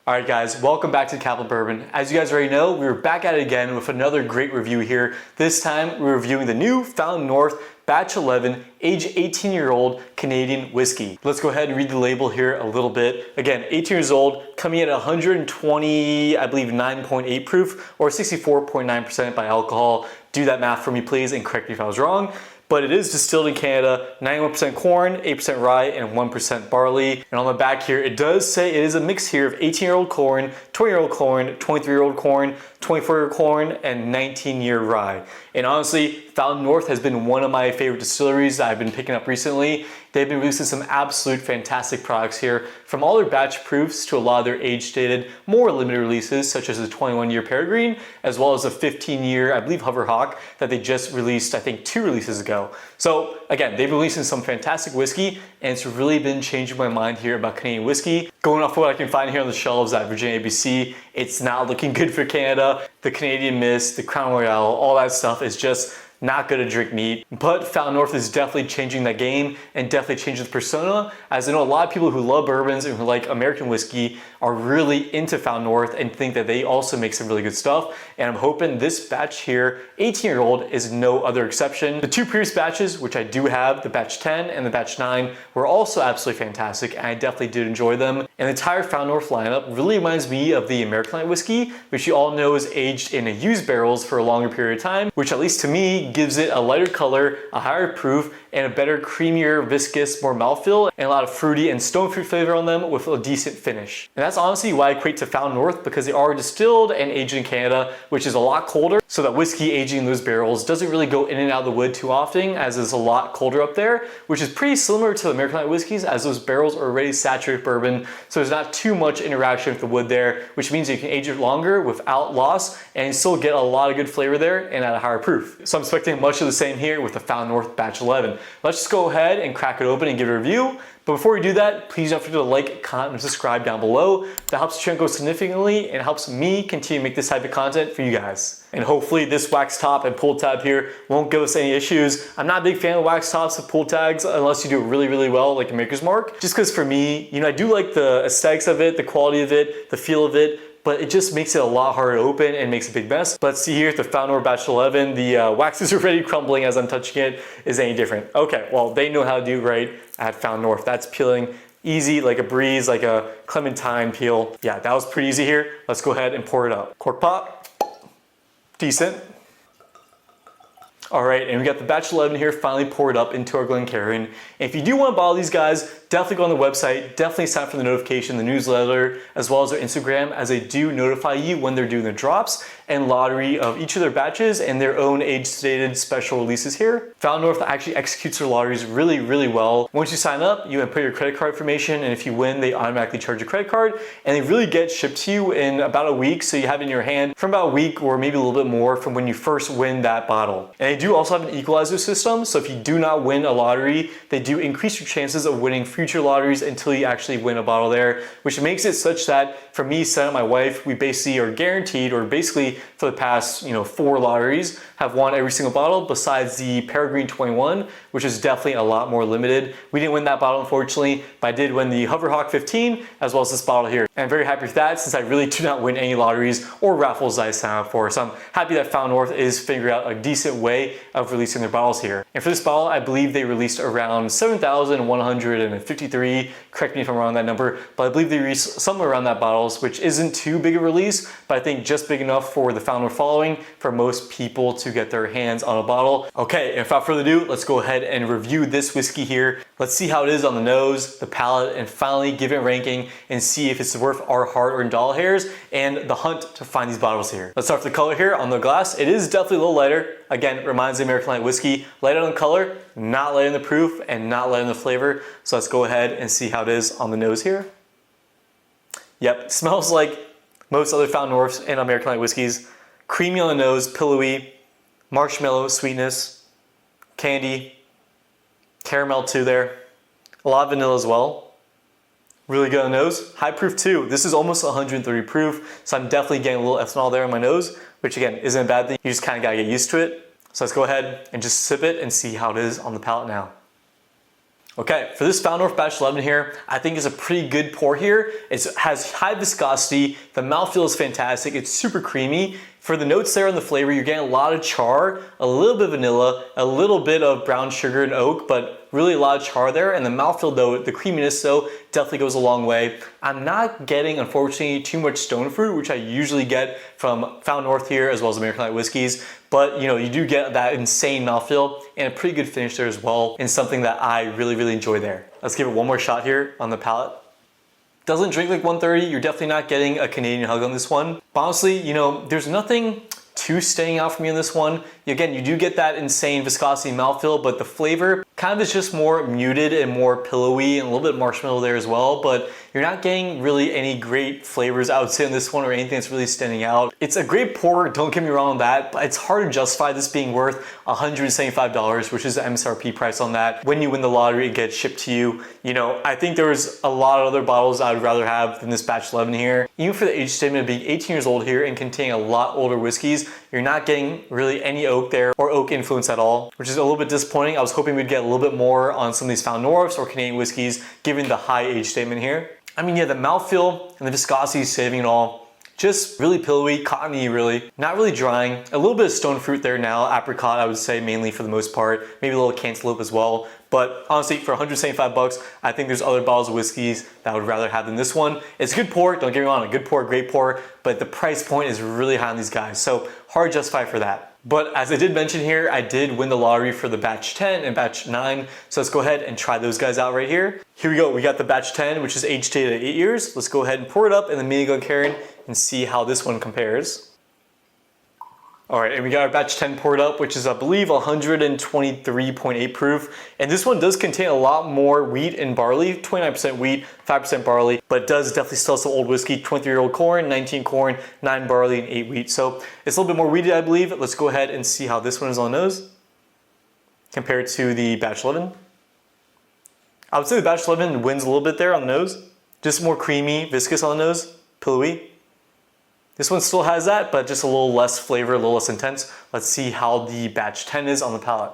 Alright guys, welcome back to Capitol Bourbon. As you guys already know, we're back at it again with another great review here. This time we're reviewing the new Fountain North Batch 11 age 18-year-old Canadian whiskey. Let's go ahead and read the label here a little bit. Again, 18 years old, coming in at 120, I believe 9.8 proof or 64.9% by alcohol. Do that math for me please and correct me if I was wrong. But it is distilled in Canada, 91% corn, 8% rye, and 1% barley. And on the back here, it does say it is a mix here of 18-year-old corn, 20-year-old corn, 23-year-old corn, 24-year corn, and 19-year rye. And honestly, Fountain North has been one of my favorite distilleries that I've been picking up recently. They've been releasing some absolute fantastic products here, from all their batch proofs to a lot of their age-dated, more limited releases, such as the 21-year Peregrine, as well as a 15-year, I believe, Hover Hawk that they just released, I think, 2 releases ago. So again, they've been releasing some fantastic whiskey, and it's really been changing my mind here about Canadian whiskey. Going off what I can find here on the shelves at Virginia ABC, it's not looking good for Canada. The Canadian Mist, the Crown Royal, all that stuff is just not good to drink neat. But Fountain North is definitely changing that game and definitely changing the persona, as I know a lot of people who love bourbons and who like American whiskey are really into Fountain North and think that they also make some really good stuff. And I'm hoping this batch here, 18-year-old, is no other exception. The 2 previous batches, which I do have, the batch 10 and the batch 9, were also absolutely fantastic, and I definitely did enjoy them. And the entire Fountain North lineup really reminds me of the American Light whiskey, which you all know is aged in used barrels for a longer period of time, which at least to me gives it a lighter color, a higher proof, and a better, creamier, viscous, more mouthfeel, and a lot of fruity and stone fruit flavor on them with a decent finish. And that's honestly why I equate to Fountain North, because they are distilled and aged in Canada, which is a lot colder, so that whiskey aging in those barrels doesn't really go in and out of the wood too often, as it's a lot colder up there, which is pretty similar to the American Light whiskeys, as those barrels are already saturated with bourbon, so there's not too much interaction with the wood there, which means you can age it longer without loss and still get a lot of good flavor there and at a higher proof. So I'm expecting much of the same here with the Fountain North Batch 11. Let's just go ahead and crack it open and give it a review. But before we do that, please don't forget to like, comment, and subscribe down below. That helps the channel grow significantly and helps me continue to make this type of content for you guys. And hopefully this wax top and pull tab here won't give us any issues. I'm not a big fan of wax tops with pull tags unless you do it really, really well, like a Maker's Mark. Just because for me, I do like the aesthetics of it, the quality of it, the feel of it, but it just makes it a lot harder to open and makes a big mess. But see here at the Fountain North Batch 11, the wax is already crumbling as I'm touching it. Is any different? Okay, well, they know how to do right at Fountain North. That's peeling easy, like a breeze, like a clementine peel. Yeah, that was pretty easy here. Let's go ahead and pour it up. Cork pop, decent. All right, and we got the Batch 11 here finally poured up into our Glencairn. And if you do want to bottle these guys, definitely go on the website, definitely sign up for the notification, the newsletter, as well as their Instagram, as they do notify you when they're doing the drops and lottery of each of their batches and their own age-stated special releases here. Fountain North actually executes their lotteries really, really well. Once you sign up, you input your credit card information, and if you win, they automatically charge your credit card, and they really get shipped to you in about a week, so you have it in your hand from about a week or maybe a little bit more from when you first win that bottle. And they do also have an equalizer system, so if you do not win a lottery, they do increase your chances of winning future lotteries until you actually win a bottle there, which makes it such that for me, Sam and my wife, we basically are guaranteed, or basically for the past 4 lotteries, have won every single bottle besides the Peregrine 21, which is definitely a lot more limited. We didn't win that bottle, unfortunately, but I did win the Hover Hawk 15 as well as this bottle here. And I'm very happy with that, since I really do not win any lotteries or raffles that I sign up for. So I'm happy that Fountain North is figuring out a decent way of releasing their bottles here. And for this bottle, I believe they released around 7,153. Correct me if I'm wrong on that number, but I believe they released somewhere around that bottles, which isn't too big a release, but I think just big enough for the Fountain North following for most people to get their hands on a bottle. Okay, and without further ado, let's go ahead and review this whiskey here. Let's see how it is on the nose, the palate, and finally give it a ranking and see if it's worth our hard-earned dollar hairs and the hunt to find these bottles here. Let's start with the color here on the glass. It is definitely a little lighter. Again, reminds the American Light whiskey. Light on the color, not light on the proof, and not light on the flavor. So let's go ahead and see how it is on the nose here. Yep, smells like most other Fountain Norths and American Light whiskeys. Creamy on the nose, pillowy, marshmallow sweetness, candy, caramel too there. A lot of vanilla as well. Really good on the nose. High proof too. This is almost 130 proof, so I'm definitely getting a little ethanol there on my nose, which again, isn't a bad thing. You just kind of gotta get used to it. So let's go ahead and just sip it and see how it is on the palate now. Okay, for this Found North Batch 11 here, I think it's a pretty good pour here. It has high viscosity, the mouthfeel is fantastic, it's super creamy. For the notes there on the flavor, you're getting a lot of char, a little bit of vanilla, a little bit of brown sugar and oak, but really a lot of char there. And the mouthfeel though, the creaminess though, definitely goes a long way. I'm not getting, unfortunately, too much stone fruit, which I usually get from Found North here, as well as American Light Whiskeys. But you know, you do get that insane mouthfeel and a pretty good finish there as well, and something that I really, really enjoy there. Let's give it one more shot here on the palate. Doesn't drink like 130, you're definitely not getting a Canadian hug on this one. But honestly, you know, there's nothing too standing out for me in this one. Again, you do get that insane viscosity mouthfeel, but the flavor kind of is just more muted and more pillowy and a little bit marshmallow there as well, but you're not getting really any great flavors, I would say, in this one, or anything that's really standing out. It's a great pour, don't get me wrong on that, but it's hard to justify this being worth $175, which is the MSRP price on that. When you win the lottery, it gets shipped to you. You know, I think there's a lot of other bottles I would rather have than this Batch 11 here. Even for the age statement of being 18 years old here and containing a lot older whiskeys, you're not getting really any oak there or oak influence at all, which is a little bit disappointing. I was hoping we'd get a little bit more on some of these Found Norths or Canadian whiskeys, given the high age statement here. I mean, yeah, the mouthfeel and the viscosity is saving it all. Just really pillowy, cottony really, not really drying. A little bit of stone fruit there now, apricot I would say mainly for the most part, maybe a little cantaloupe as well. But honestly, for 175 bucks, I think there's other bottles of whiskeys that I would rather have than this one. It's a good pour, don't get me wrong, a good pour, great pour, but the price point is really high on these guys, so hard to justify for that. But as I did mention here, I did win the lottery for the Batch 10 and Batch 9, so let's go ahead and try those guys out right here. Here we go, we got the Batch 10, which is age dated at 8 years. Let's go ahead and pour it up in the mini Glencairn and see how this one compares. All right, and we got our Batch 10 poured up, which is, I believe, 123.8 proof. And this one does contain a lot more wheat and barley, 29% wheat, 5% barley, but it does definitely still have some old whiskey, 23-year-old corn, 19 corn, 9 barley, and 8 wheat. So it's a little bit more wheaty, I believe. Let's go ahead and see how this one is on the nose compared to the Batch 11. I would say the Batch 11 wins a little bit there on the nose. Just more creamy, viscous on the nose, pillowy. This one still has that, but just a little less flavor, a little less intense. Let's see how the Batch 10 is on the palate.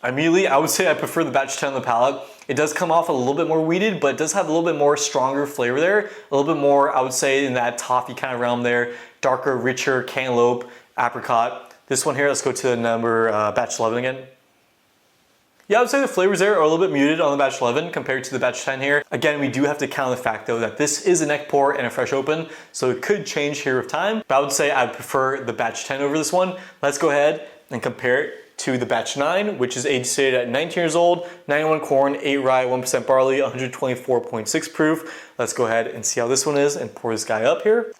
Immediately, I would say I prefer the Batch 10 on the palate. It does come off a little bit more wheated, but it does have a little bit more stronger flavor there. A little bit more, I would say, in that toffee kind of realm there. Darker, richer, cantaloupe, apricot. This one here, let's go to the number Batch 11 again. Yeah, I would say the flavors there are a little bit muted on the Batch 11 compared to the Batch 10 here. Again, we do have to count the fact though that this is a neck pour and a fresh open, so it could change here with time. But I would say I prefer the Batch 10 over this one. Let's go ahead and compare it to the Batch 9, which is age stated at 19 years old, 91 corn, 8 rye, 1% barley, 124.6 proof. Let's go ahead and see how this one is and pour this guy up here.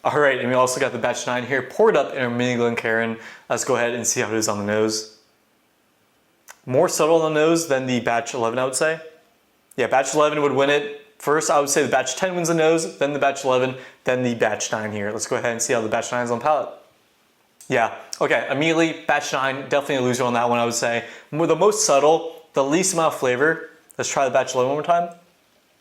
All right, and we also got the Batch 9 here poured up in our mini Glencairn. Let's go ahead and see how it is on the nose. More subtle on the nose than the Batch 11, I would say. Yeah, Batch 11 would win it. First, I would say the Batch 10 wins the nose, then the Batch 11, then the Batch 9 here. Let's go ahead and see how the Batch 9 is on palate. Yeah, okay, immediately, Batch 9, definitely a loser on that one, I would say. The most subtle, the least amount of flavor. Let's try the Batch 11 one more time.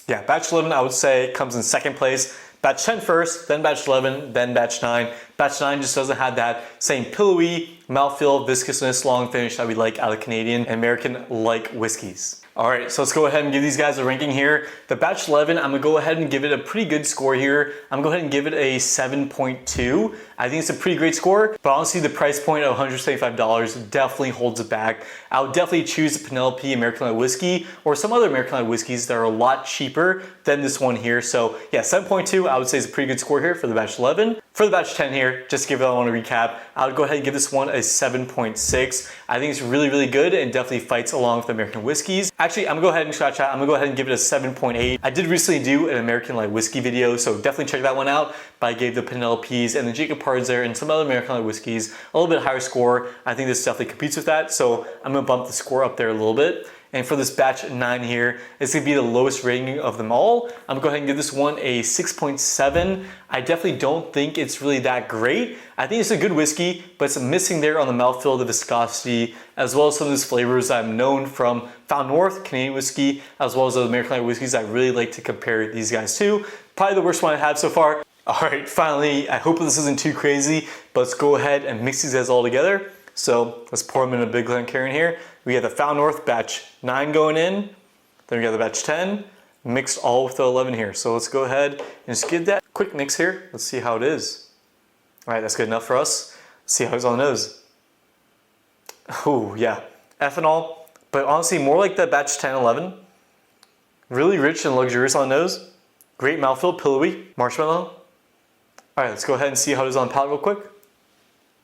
Yeah, Batch 11, I would say, comes in second place. Batch 10 first, then Batch 11, then Batch 9. Batch 9 just doesn't have that same pillowy, mouthfeel, viscousness, long finish that we like out of Canadian and American like whiskeys. All right, so let's go ahead and give these guys a ranking here. The Batch 11, I'm gonna go ahead and give it a pretty good score here. I'm gonna go ahead and give it a 7.2. I think it's a pretty great score, but honestly, the price point of $175 definitely holds it back. I would definitely choose the Penelope American Light Whiskey or some other American Light Whiskeys that are a lot cheaper than this one here. So yeah, 7.2, I would say is a pretty good score here for the Batch 11. For the Batch 10 here, just to give it on a recap, I would go ahead and give this one a 7.6. I think it's really, really good and definitely fights along with American whiskeys. Actually, I'm gonna go ahead and scratch out. I'm gonna go ahead and give it a 7.8. I did recently do an American Light Whiskey video, so definitely check that one out. But I gave the Penelopes and the Jacob Pards there and some other American Light whiskeys a little bit higher score. I think this definitely competes with that, so I'm gonna bump the score up there a little bit. And for this Batch 9 here, it's gonna be the lowest rating of them all. I'm gonna go ahead and give this one a 6.7. I definitely don't think it's really that great. I think it's a good whiskey, but it's missing there on the mouthfeel, the viscosity, as well as some of these flavors I'm known from Found North, Canadian whiskey, as well as the American Light whiskeys I really like to compare these guys to. Probably the worst one I had so far. All right, finally, I hope this isn't too crazy, but let's go ahead and mix these guys all together. So let's pour them in a big Glencairn here. We got the Found North batch 9 going in, then we got the batch 10, mixed all with the 11 here. So let's go ahead and just give that quick mix here. Let's see how it is. All right, that's good enough for us. Let's see how it's on the nose. Oh yeah, ethanol, but honestly more like the batch 10, 11. Really rich and luxurious on the nose. Great mouthfeel, pillowy, marshmallow. All right, let's go ahead and see how it is on the palate real quick.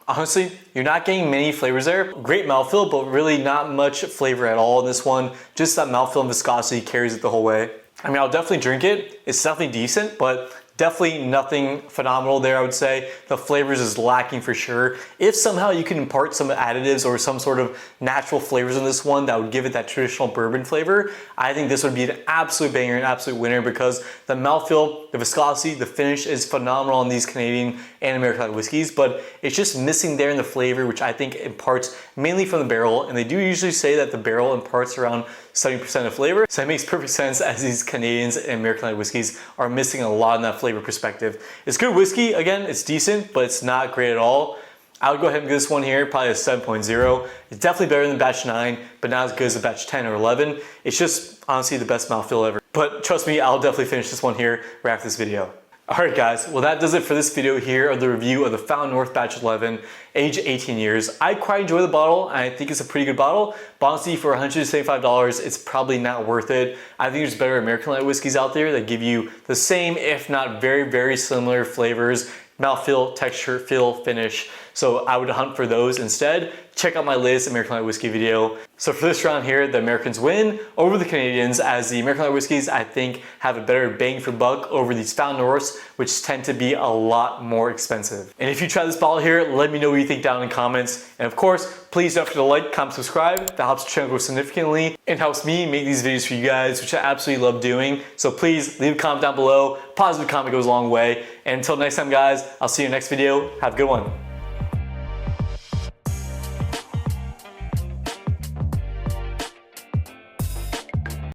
Honestly, you're not getting many flavors there. Great mouthfeel, but really not much flavor at all in this one. Just that mouthfeel and viscosity carries it the whole way. I mean, I'll definitely drink it. It's definitely decent, but definitely nothing phenomenal there, I would say. The flavors is lacking for sure. If somehow you can impart some additives or some sort of natural flavors in this one that would give it that traditional bourbon flavor, I think this would be an absolute banger, an absolute winner, because the mouthfeel, the viscosity, the finish is phenomenal on these Canadian and American light whiskeys, but it's just missing there in the flavor, which I think imparts mainly from the barrel. And they do usually say that the barrel imparts around 70% of flavor. So it makes perfect sense as these Canadians and American light whiskeys are missing a lot in that flavor perspective. It's good whiskey, again, it's decent, but it's not great at all. I would go ahead and give this one here probably a 7.0. It's definitely better than batch 9, but not as good as the batch 10 or 11. It's just honestly the best mouthfeel ever. But trust me, I'll definitely finish this one here right after this video. Alright guys, well that does it for this video here of the review of the Found North Batch 11, age 18 years. I quite enjoy the bottle, and I think it's a pretty good bottle, but honestly for $175, it's probably not worth it. I think there's better American light whiskeys out there that give you the same, if not very, very similar flavors, mouthfeel, texture, feel, finish. So I would hunt for those instead. Check out my latest American light whiskey video. So for this round here, the Americans win over the Canadians, as the American light whiskeys I think have a better bang for buck over these Found Norths, which tend to be a lot more expensive. And if you try this bottle here, let me know what you think down in the comments. And of course, please don't forget to like, comment, subscribe. That helps the channel grow significantly and helps me make these videos for you guys, which I absolutely love doing. So please leave a comment down below. Positive comment goes a long way. And until next time guys, I'll see you in the next video. Have a good one.